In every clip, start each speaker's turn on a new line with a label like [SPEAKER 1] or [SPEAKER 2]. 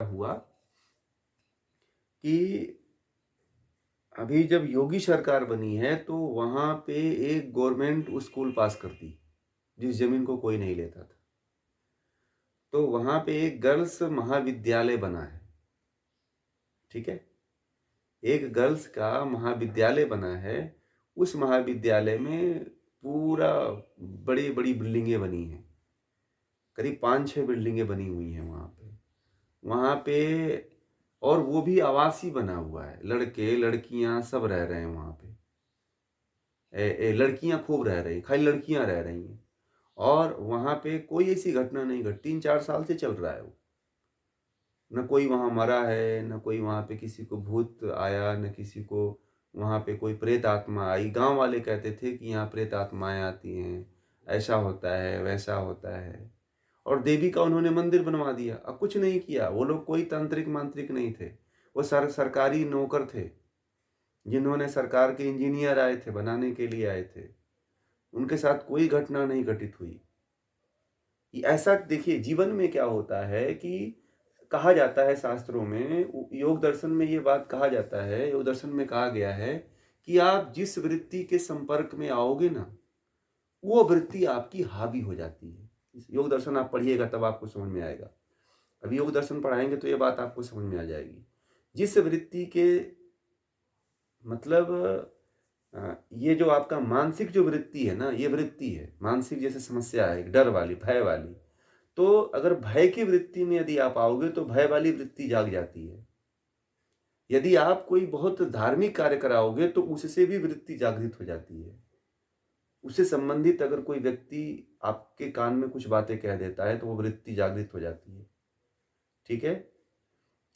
[SPEAKER 1] हुआ कि अभी जब योगी सरकार बनी है तो वहाँ पे एक गवर्नमेंट स्कूल पास कर दी, जिस ज़मीन को कोई नहीं लेता था। तो वहाँ पे एक गर्ल्स महाविद्यालय बना है, ठीक है? एक गर्ल्स का महाविद्यालय बना है, उस महाविद्यालय में पूरा बड़ी-बड़ी बिल्डिंगें बनी हैं, करीब 5-6 बिल्डिंगें बनी हुई हैं वहाँ पे। वहाँ पे और वो भी आवासीय बना हुआ है, लड़के, लड़कियाँ सब रह रहे हैं वहाँ पे। लड़कियाँ खूब रह रही, खाली लड़कियाँ रह रही हैं और वहाँ पे कोई ऐसी घटना नहीं घटी, 3-4 साल से चल रहा है वो। ना कोई वहाँ मरा है, ना कोई वहाँ पे किसी को भूत आया, ना किसी को वहाँ पे कोई प्रेत आत्मा आई। गाँव वाले कहते थे कि यहाँ प्रेत आत्माएँ आती हैं, ऐसा होता है, वैसा होता है और देवी का उन्होंने मंदिर बनवा दिया। अब कुछ नहीं किया, वो लोग कोई तांत्रिक-मांत्रिक नहीं थे, वो सरकारी नौकर थे, जिन्होंने सरकार के इंजीनियर आए थे, बनाने के लिए आए थे। उनके साथ कोई घटना नहीं घटित हुई। ये ऐसा देखिए जीवन में क्या होता है कि कहा जाता है शास्त्रों में योग दर्शन में ये बात कहा जाता है, योग दर्शन में कहा गया है कि आप जिस वृत्ति के संपर्क में आओगे ना, वो वृत्ति आपकी हावी हो जाती है। योग दर्शन आप पढ़िएगा तब आपको समझ में आएगा। अभी योग दर्शन पढ़ाएँगे तो ये बात आपको समझ में आ जाएगी। जिस वृत्ति के मतलब ये जो आपका मानसिक जो वृत्ति है ना, ये वृत्ति है, मानसिक जैसे समस्या है, डर वाली, भय वाली। तो अगर भय की वृत्ति में यदि आप आओगे तो भय वाली वृत्ति जाग जाती है। यदि आप कोई बहुत धार्मिक कार्य कराओगे तो उससे भी वृत्ति जागृत हो जाती है। उससे संबंधित अगर कोई व्यक्ति आपके कान में कुछ बातें कह देता है तो वो वृत्ति जागृत हो जाती है। ठीक है?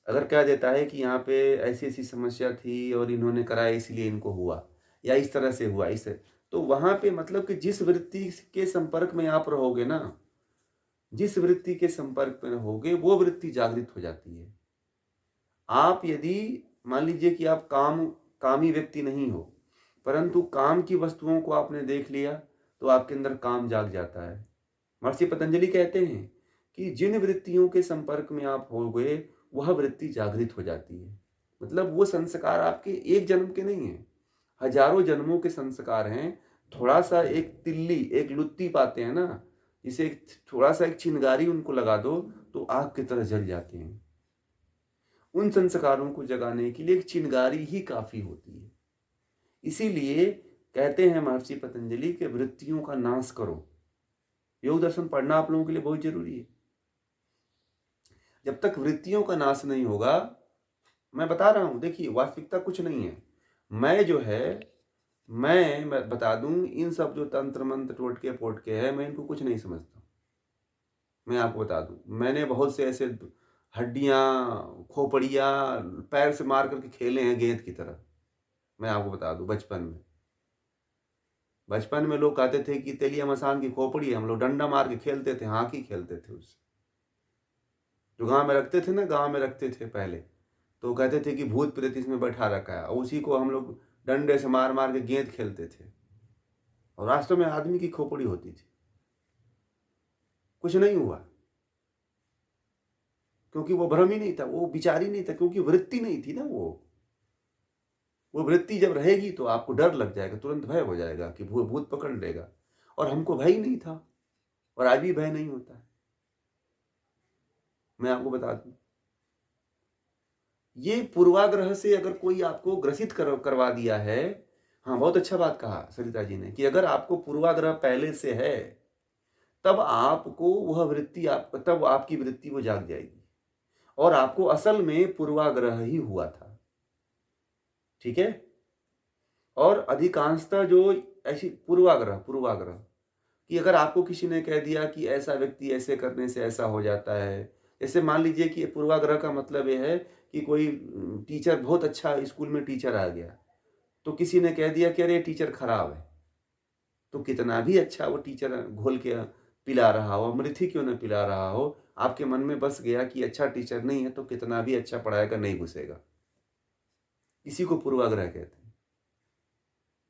[SPEAKER 1] अगर कह देता है कि यहाँ पे ऐसी-ऐसी समस्या थी और इन्होंने कराया इसलिए इनको हुआ या इस तरह से हुआ इस तो वहाँ पे मतलब कि जिस वृत्ति के संपर्क में आप रहोगे ना, जिस वृत्ति के संपर्क में रहोगे वो वृत्ति जागृत हो जाती है। आप यदि मान लीजिए कि आप कामी व्यक्ति नहीं हो, परंतु काम की वस्तुओं को आपने देख लिया, तो आपके अंदर काम जाग जाता है। महर्षि पतंजलि कहते हैं कि जिन वृत्तियों के संपर्क में आप हो गए, वह वृत्ति जागृत हो जाती है। मतलब वो संस्कार आपके एक जन्म के नहीं हैं, हजारों जन्मों के संस्कार हैं। थोड़ा-सा एक तिल्ली, एक लुत्ती पाते हैं ना, जिसे थोड़ा-सा एक चिंगारी उनको लगा दो, तो आग की तरह जल जाते हैं। उन संस्कारों को जगाने के लिए एक चिंगारी ही काफ़ी होती है। इसीलिए कहते हैं महर्षि पतंजलि कि वृत्तियों का नाश करो। योग दर्शन पढ़ना आप लोगों के लिए बहुत ज़रूरी है। जब तक वृत्तियों का नाश नहीं होगा, मैं बता रहा हूँ देखिए वास्तविकता कुछ नहीं है। मैं जो है मैं बता दूँ इन सब जो तंत्र मंत्र टोटके-फोटके हैं, मैं इनको कुछ नहीं समझता। मैं आपको बता दूँ, मैंने बहुत से ऐसे हड्डियाँ, खोपड़ियाँ पैर से मार कर के खेले हैं गेंद की तरह। मैं आपको बता दूँ बचपन में। बचपन में लोग कहते थे कि तेलिया मसान की खोपड़ी है, हम लोग डंडा मार के खेलते थे, हॉकी खेलते थे उससे। जो गाँव में रखते थे ना, गाँव में रखते थे पहले, तो कहते थे कि भूत-प्रेत इसमें बैठा रखा है और उसी को हम लोग डंडे से मार-मार के गेंद खेलते थे और वास्तव में आदमी की खोपड़ी होती थी। कुछ नहीं हुआ, क्योंकि वो भ्रम ही नहीं था, वो विचार ही नहीं था, क्योंकि वृत्ति नहीं थी ना वो। वो वृत्ति जब रहेगी तो आपको डर लग जाएगा, तुरंत भय हो जाएगा कि भूत पकड़ लेगा और हमको भय ही नहीं था और आज भी भय नहीं होता है। मैं आपको बता दूँ। ये पूर्वाग्रह से अगर कोई आपको ग्रसित करवा दिया है, हाँ, बहुत अच्छा बात कहा सरिता जी ने कि अगर आपको पूर्वाग्रह पहले से है, तब आपको वह वृत्ति तब आपकी वृत्ति वो जाग जाएगी और आपको असल में पूर्वाग्रह ही हुआ था, ठीक है? और अधिकांशतः जो ऐसी पूर्वाग्रह पूर्वाग्रह कि अगर आपको किसी ने कह दिया कि ऐसा व्यक्ति ऐसे करने से ऐसा हो जाता है। जैसे मान लीजिए कि पूर्वाग्रह का मतलब ये है कि कोई टीचर बहुत अच्छा स्कूल में टीचर आ गया, तो किसी ने कह दिया कि अरे ये टीचर खराब है। तो कितना भी अच्छा वो टीचर घोल के पिला रहा हो, अमृत ही क्यों ना पिला रहा हो, आपके मन में बस गया कि अच्छा टीचर नहीं है तो कितना भी अच्छा पढ़ाएगा नहीं घुसेगा। इसी को पूर्वाग्रह कहते हैं।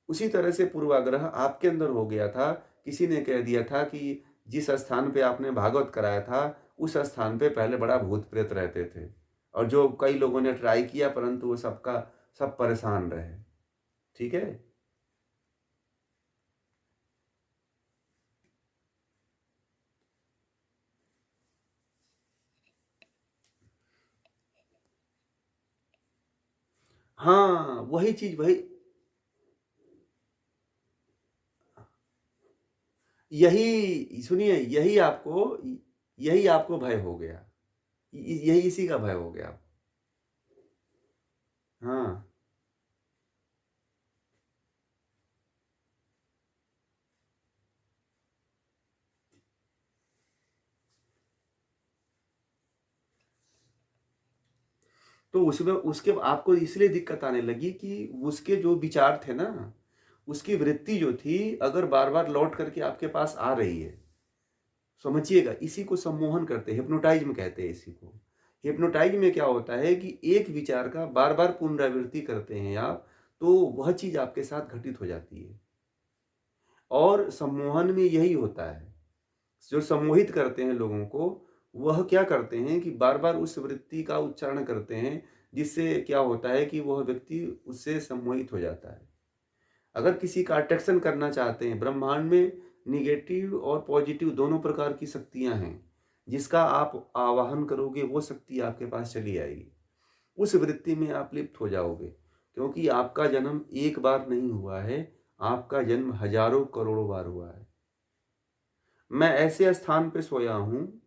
[SPEAKER 1] उसी तरह से पूर्वाग्रह आपके अंदर हो गया था। किसी ने कह दिया था कि जिस स्थान पे आपने भागवत कराया था, उस स्थान पे पहले बड़ा भूत-प्रेत रहते थे। और जो कई लोगों ने ट्राई किया परंतु वो सबका सब परेशान रहे। ठीक है? हाँ, वही चीज़ वही यही सुनिए यही आपको भय हो गया। यही इसी का भय हो गया। हाँ, तो उसमें उसके आपको इसलिए दिक्कत आने लगी कि उसके जो विचार थे ना, उसकी वृत्ति जो थी अगर बार-बार लौट करके आपके पास आ रही है, समझिएगा इसी को सम्मोहन कहते हैं, हिप्नोटाइज़्म कहते हैं इसी को। हिप्नोटाइज़ में क्या होता है कि एक विचार का बार-बार पुनरावृत्ति करते हैं आप, तो वह चीज़ आपके साथ घटित हो जाती है। और सम्मोहन में यही होता है। जो सम्मोहित करते हैं लोगों को, वह क्या करते हैं कि बार-बार उस वृत्ति का उच्चारण करते हैं, जिससे क्या होता है कि वह व्यक्ति उससे सम्मोहित हो जाता है। अगर किसी का अट्रैक्शन करना चाहते हैं, ब्रह्मांड में नेगेटिव और पॉजिटिव दोनों प्रकार की शक्तियाँ हैं। जिसका आप आवाहन करोगे, वो शक्ति आपके पास चली आएगी। उस वृत्ति में आप लिप्त हो जाओगे, क्योंकि आपका जन्म एक बार नहीं हुआ है, आपका जन्म हज़ारों करोड़ों बार हुआ है। मैं ऐसे स्थान पे सोया हूँ,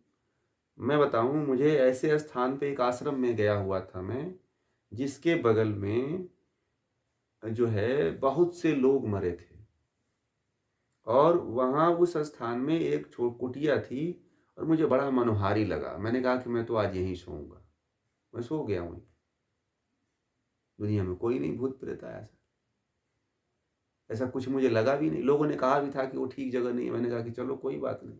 [SPEAKER 1] मैं बताऊँ मुझे ऐसे स्थान पे एक आश्रम में गया हुआ था मैं, जिसके बगल में जो है बहुत से लोग मरे थे। और वहाँ उस स्थान में एक कुटिया थी और मुझे बड़ा मनोहारी लगा। मैंने कहा कि मैं तो आज यहीं सोऊँगा। मैं सो गया वहीं पे। दुनिया में कोई नहीं भूत-प्रेत आया ऐसा। ऐसा कुछ मुझे लगा भी नहीं। लोगों ने कहा भी था कि वो ठीक जगह नहीं है। मैंने कहा कि चलो कोई बात नहीं।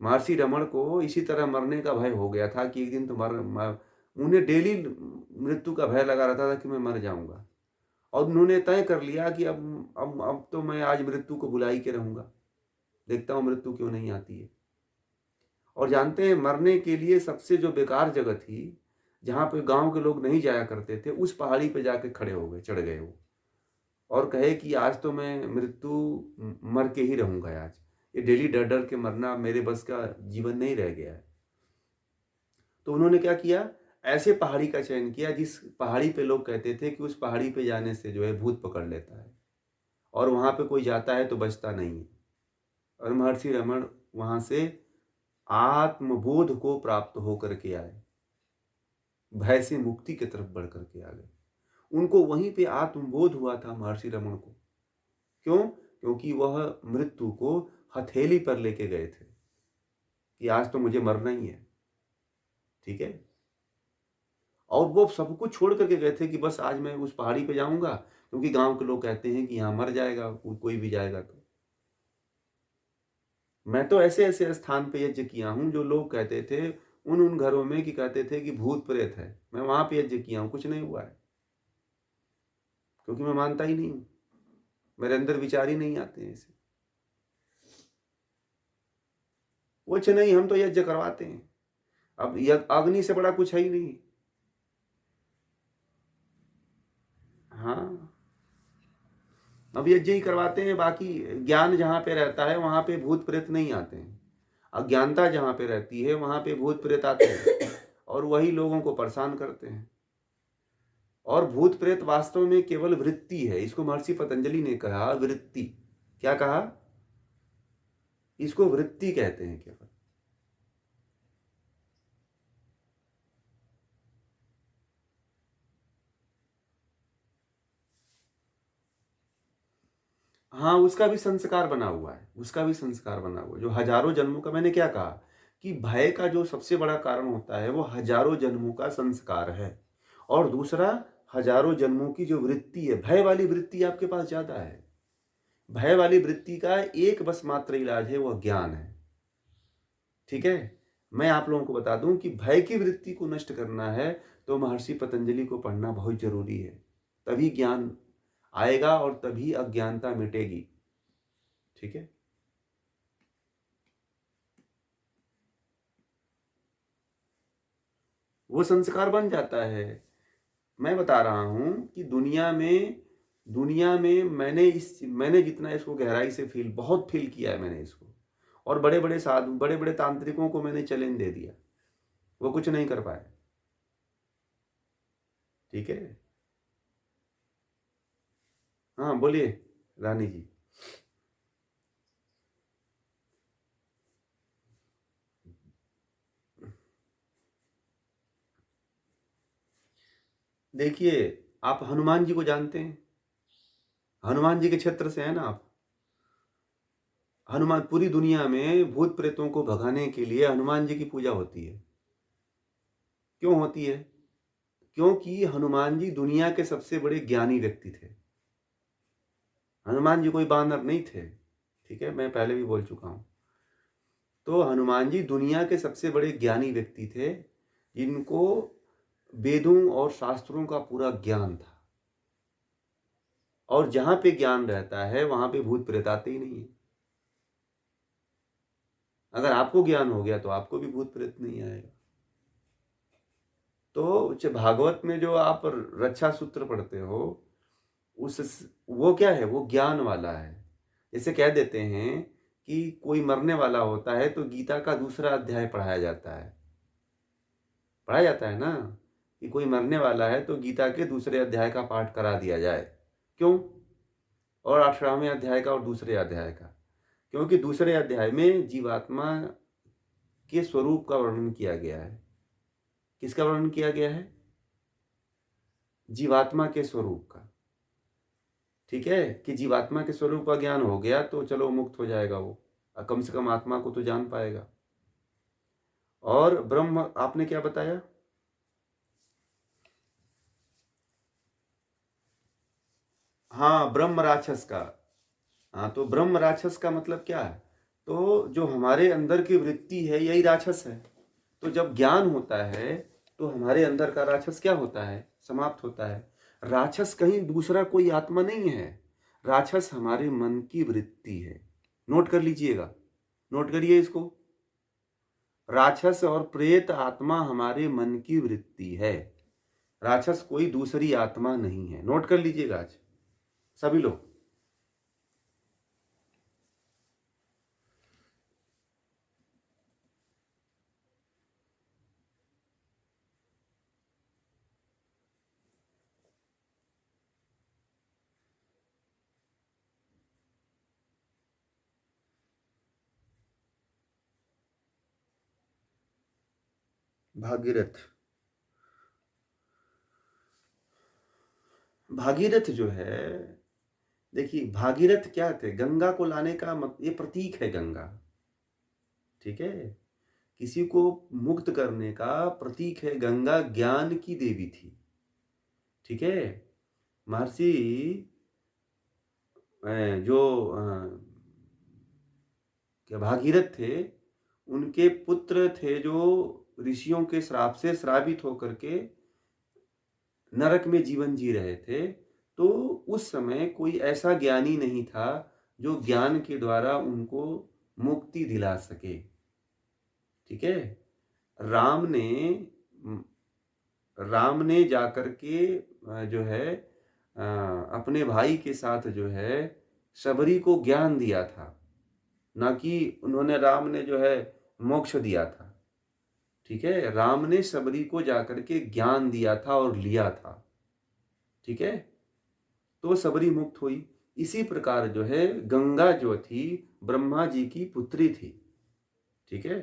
[SPEAKER 1] महर्षि रमण को इसी तरह मरने का भय हो गया था कि एक दिन तो उन्हें डेली मृत्यु का भय लगा रहता था कि मैं मर जाऊँगा। और उन्होंने तय कर लिया कि अब तो मैं आज मृत्यु को बुला ही के रहूँगा। देखता हूँ मृत्यु क्यों नहीं आती है। और जानते हैं मरने के लिए सबसे जो बेकार जगह थी, जहाँ पे गाँव के लोग नहीं जाया करते थे, उस पहाड़ी पे जाके खड़े हो गए, चढ़ गए वो। और कहे कि आज तो मैं मृत्यु मर के ही रहूँगा आज। ये डेली डर-डर के मरना मेरे बस का जीवन नहीं रह गया है। तो उन्होंने क्या किया, ऐसे पहाड़ी का चयन किया जिस पहाड़ी पे लोग कहते थे कि उस पहाड़ी पे जाने से जो है भूत पकड़ लेता है और वहाँ पे कोई जाता है तो बचता नहीं है। और महर्षि रमण वहाँ से आत्मबोध को प्राप्त होकर के आए। भय से मुक्ति की तरफ बढ़ कर के आ गए। उनको वहीं पे आत्मबोध हुआ था महर्षि रमण को। क्यों? क्योंकि वह मृत्यु को हथेली पर लेके गए थे कि आज तो मुझे मरना ही है। ठीक है? और वो सब कुछ छोड़ कर के गए थे कि बस आज मैं उस पहाड़ी पे जाऊँगा क्योंकि गाँव के लोग कहते हैं कि यहाँ मर जाएगा कोई भी जाएगा तो। मैं तो ऐसे-ऐसे स्थान पे यज्ञ किया हूँ जो लोग कहते थे उन घरों में कि कहते थे कि भूत-प्रेत है। मैं वहाँ पे यज्ञ किया हूँ, कुछ नहीं हुआ है। क्योंकि मैं मानता ही नहीं हूँ। मेरे अंदर विचार ही नहीं आते हैं ऐसे। कुछ नहीं, हम तो यज्ञ करवाते हैं। अब अग्नि से बड़ा कुछ है ही नहीं। हाँ, अब यज्ञ ही करवाते हैं, बाकी ज्ञान जहाँ पे रहता है वहाँ पे भूत प्रेत नहीं आते हैं। अज्ञानता जहाँ पे रहती है वहाँ पे भूत प्रेत आते हैं और वही लोगों को परेशान करते हैं। और भूत प्रेत वास्तव में केवल वृत्ति है। इसको महर्षि पतंजलि ने कहा वृत्ति। क्या कहा? इसको वृत्ति कहते हैं केवल। हाँ, उसका भी संस्कार बना हुआ है, उसका भी संस्कार बना हुआ है। जो हज़ारों जन्मों का मैंने क्या कहा कि भय का जो सबसे बड़ा कारण होता है, वो हज़ारों जन्मों का संस्कार है। और दूसरा हज़ारों जन्मों की जो वृत्ति है, भय वाली वृत्ति आपके पास ज़्यादा है। भय वाली वृत्ति का एक बस मात्र इलाज है, वह ज्ञान है। ठीक है? मैं आप लोगों को बता दूँ कि भय की वृत्ति को नष्ट करना है, तो महर्षि पतंजलि को पढ़ना बहुत ज़रूरी है। तभी ज्ञान आएगा और तभी अज्ञानता मिटेगी। ठीक है? वो संस्कार बन जाता है। मैं बता रहा हूँ कि दुनिया में मैंने जितना इसको गहराई से बहुत फ़ील किया है मैंने इसको, और बड़े-बड़े साधु, बड़े-बड़े तांत्रिकों को मैंने चैलेंज दे दिया, वो कुछ नहीं कर पाए। ठीक है? हाँ, बोलिए रानी जी। देखिए, आप हनुमान जी को जानते हैं? हनुमान जी के क्षेत्र से हैं ना आप? हनुमान, पूरी दुनिया में भूत प्रेतों को भगाने के लिए हनुमान जी की पूजा होती है। क्यों होती है? क्योंकि हनुमान जी दुनिया के सबसे बड़े ज्ञानी व्यक्ति थे। हनुमान जी कोई बानर नहीं थे, ठीक है? मैं पहले भी बोल चुका हूँ। तो हनुमान जी दुनिया के सबसे बड़े ज्ञानी व्यक्ति थे, जिनको वेदों और शास्त्रों का पूरा ज्ञान था। और जहाँ पे ज्ञान रहता है, वहाँ पे भूत प्रेत आते ही नहीं है। अगर आपको ज्ञान हो गया तो आपको भी भूत प्रेत नहीं आएगा। तो भागवत में जो आप रक्षा सूत्र पढ़ते हो, वो क्या है? वो ज्ञान वाला है। जैसे कह देते हैं कि कोई मरने वाला होता है तो गीता का दूसरा अध्याय पढ़ाया जाता है। पढ़ाया जाता है ना, कि कोई मरने वाला है तो गीता के दूसरे अध्याय का पाठ करा दिया जाए। क्यों? और 18वें अध्याय का और दूसरे अध्याय का। क्योंकि दूसरे अध्याय में जीवात्मा के स्वरूप का वर्णन किया गया है। किसका वर्णन किया गया है? जीवात्मा के स्वरूप का। ठीक है, कि जीवात्मा के स्वरूप का ज्ञान हो गया तो चलो मुक्त हो जाएगा वो, कम से कम आत्मा को तो जान पाएगा। और ब्रह्म, आपने क्या बताया? हाँ, ब्रह्म राक्षस का। हाँ, तो ब्रह्म राक्षस का मतलब क्या है? तो जो हमारे अंदर की वृत्ति है, यही राक्षस है। तो जब ज्ञान होता है तो हमारे अंदर का राक्षस क्या होता है? समाप्त होता है। राक्षस कहीं दूसरा कोई आत्मा नहीं है। राक्षस हमारे मन की वृत्ति है। नोट कर लीजिएगा, नोट करिए इसको। राक्षस और प्रेत आत्मा हमारे मन की वृत्ति है। राक्षस कोई दूसरी आत्मा नहीं है। नोट कर लीजिएगा आज सभी लोग। भागीरथ, भागीरथ जो है, देखिए भागीरथ क्या थे? गंगा को लाने का ये प्रतीक है गंगा। ठीक है, किसी को मुक्त करने का प्रतीक है गंगा। ज्ञान की देवी थी। ठीक है, महर्षि जो क्या भागीरथ थे, उनके पुत्र थे जो ऋषियों के श्राप से श्रापित होकर के नरक में जीवन जी रहे थे। तो उस समय कोई ऐसा ज्ञानी नहीं था जो ज्ञान के द्वारा उनको मुक्ति दिला सके। ठीक है, राम ने राम ने जाकर के जो है अपने भाई के साथ जो है शबरी को ज्ञान दिया था, ना कि राम ने जो है मोक्ष दिया था। ठीक है, राम ने शबरी को जाकर के ज्ञान दिया था और लिया था। ठीक है, तो शबरी मुक्त हुई। इसी प्रकार जो है गंगा जो थी, ब्रह्मा जी की पुत्री थी। ठीक है,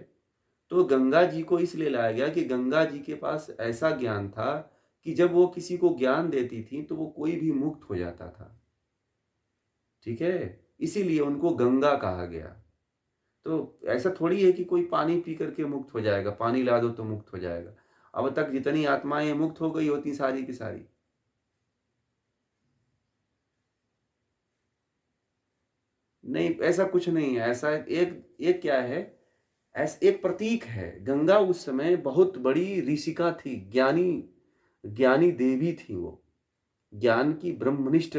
[SPEAKER 1] तो गंगा जी को इसलिए लाया गया कि गंगा जी के पास ऐसा ज्ञान था कि जब वो किसी को ज्ञान देती थी तो वो कोई भी मुक्त हो जाता था। ठीक है, इसीलिए उनको गंगा कहा गया। तो ऐसा थोड़ी है कि कोई पानी पी करके मुक्त हो जाएगा, पानी ला दो तो मुक्त हो जाएगा। अब तक जितनी आत्माएं मुक्त हो गई होती सारी की सारी। नहीं, ऐसा कुछ नहीं है। ऐसा एक एक क्या है, ऐसा एक प्रतीक है। गंगा उस समय बहुत बड़ी ऋषिका थी, ज्ञानी ज्ञानी देवी थी वो। ज्ञान की ब्रह्मनिष्ठ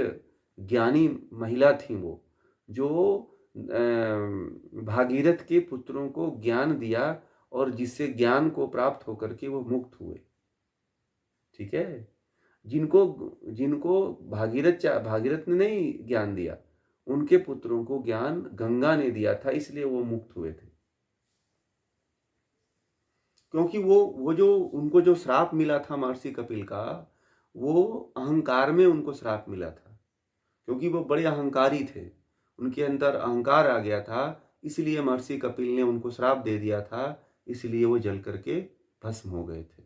[SPEAKER 1] ज्ञानी महिला थी वो, जो भागीरथ के पुत्रों को ज्ञान दिया और जिससे ज्ञान को प्राप्त होकर के वो मुक्त हुए। ठीक है? जिनको जिनको भागीरथ ने नहीं ज्ञान दिया, उनके पुत्रों को ज्ञान गंगा ने दिया था, इसलिए वो मुक्त हुए थे। क्योंकि वो जो उनको जो श्राप मिला था महर्षि कपिल का, वो अहंकार में उनको श्राप मिला था, क्योंकि वो बड़े अहंकारी थे। उनके अंदर अहंकार आ गया था, इसलिए महर्षि कपिल ने उनको श्राप दे दिया था, इसलिए वो जल करके भस्म हो गए थे।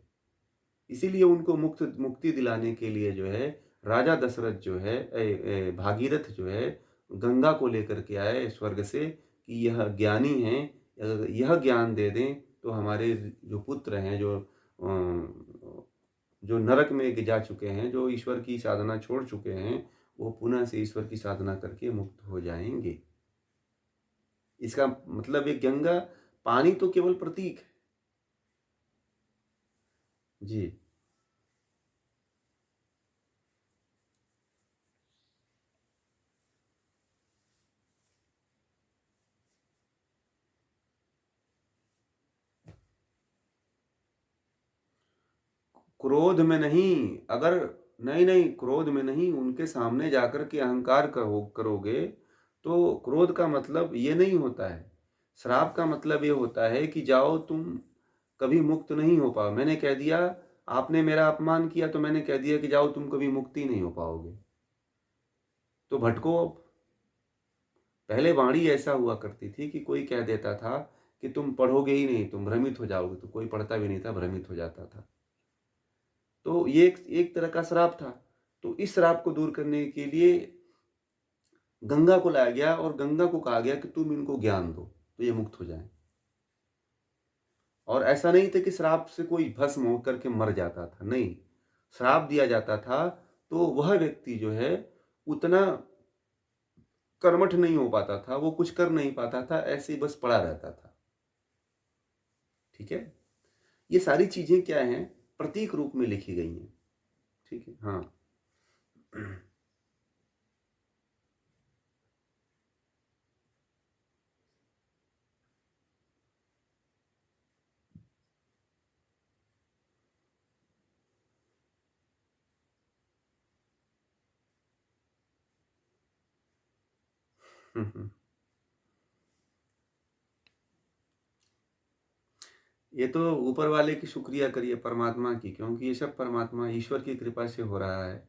[SPEAKER 1] इसीलिए उनको मुक्ति दिलाने के लिए जो है राजा दशरथ जो है भागीरथ जो है गंगा को लेकर के आए स्वर्ग से कि यह ज्ञानी हैं, अगर यह ज्ञान दे दें तो हमारे जो पुत्र हैं, जो नरक में जा चुके हैं, जो ईश्वर की साधना छोड़ चुके हैं, वो पुनः से ईश्वर की साधना करके मुक्त हो जाएंगे। इसका मतलब ये गंगा पानी तो केवल प्रतीक है। जी। क्रोध में नहीं, अगर नहीं नहीं क्रोध में नहीं, उनके सामने जाकर के अहंकार करोगे तो क्रोध का मतलब ये नहीं होता है। श्राप का मतलब ये होता है कि जाओ तुम कभी मुक्त नहीं हो पाओ। मैंने कह दिया, आपने मेरा अपमान किया तो मैंने कह दिया कि जाओ तुम कभी मुक्ति नहीं हो पाओगे, तो भटको अब। पहले वाणी ऐसा हुआ करती थी कि कोई कह देता था कि तुम पढ़ोगे ही नहीं, तुम भ्रमित हो जाओगे, तो कोई पढ़ता भी नहीं था, भ्रमित हो जाता था। तो ये एक तरह का श्राप था। तो इस श्राप को दूर करने के लिए गंगा को लाया गया और गंगा को कहा गया कि तुम इनको ज्ञान दो तो ये मुक्त हो जाएं। और ऐसा नहीं था कि श्राप से कोई भस्म होकर के मर जाता था, नहीं। श्राप दिया जाता था तो वह व्यक्ति जो है उतना कर्मठ नहीं हो पाता था, वो कुछ कर नहीं पाता था, ऐसे ही बस पड़ा रहता था। ठीक है, ये सारी चीजें क्या हैं, प्रतीक रूप में लिखी गई हैं। ठीक है, हाँ। ये तो ऊपर वाले की शुक्रिया करिए, परमात्मा की, क्योंकि ये सब परमात्मा ईश्वर की कृपा से हो रहा है।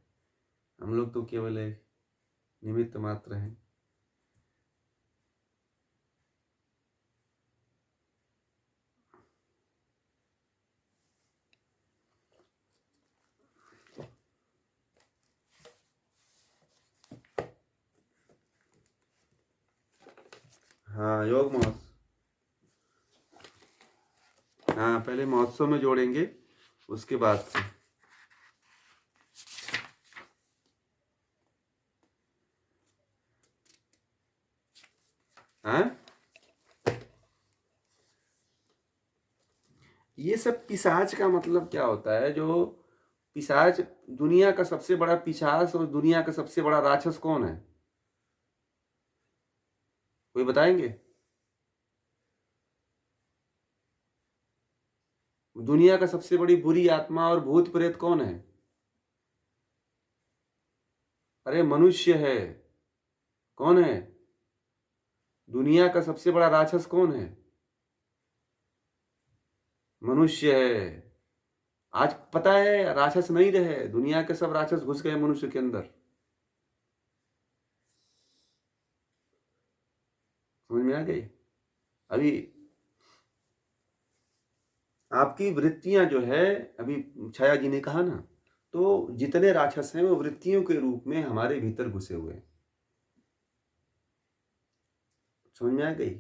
[SPEAKER 1] हम लोग तो केवल एक निमित्त मात्र हैं। हाँ, योग महोत्सव। हाँ, पहले महोत्सव में जोड़ेंगे, उसके बाद से। हाँ, ये सब पिशाच का मतलब क्या होता है? जो पिशाच, दुनिया का सबसे बड़ा पिशाच और दुनिया का सबसे बड़ा राक्षस कौन है? कोई बताएंगे? दुनिया का सबसे बड़ी बुरी आत्मा और भूत प्रेत कौन है? अरे मनुष्य है। कौन है? दुनिया का सबसे बड़ा राक्षस कौन है? मनुष्य है। आज पता है राक्षस नहीं रहे, दुनिया के सब राक्षस घुस गए मनुष्य के अंदर। समझ में आ गई? अभी आपकी वृत्तियां जो है, अभी छाया जी ने कहा ना, तो जितने राक्षस हैं वो वृत्तियों के रूप में हमारे भीतर घुसे हुए हैं। समझ में आ गई?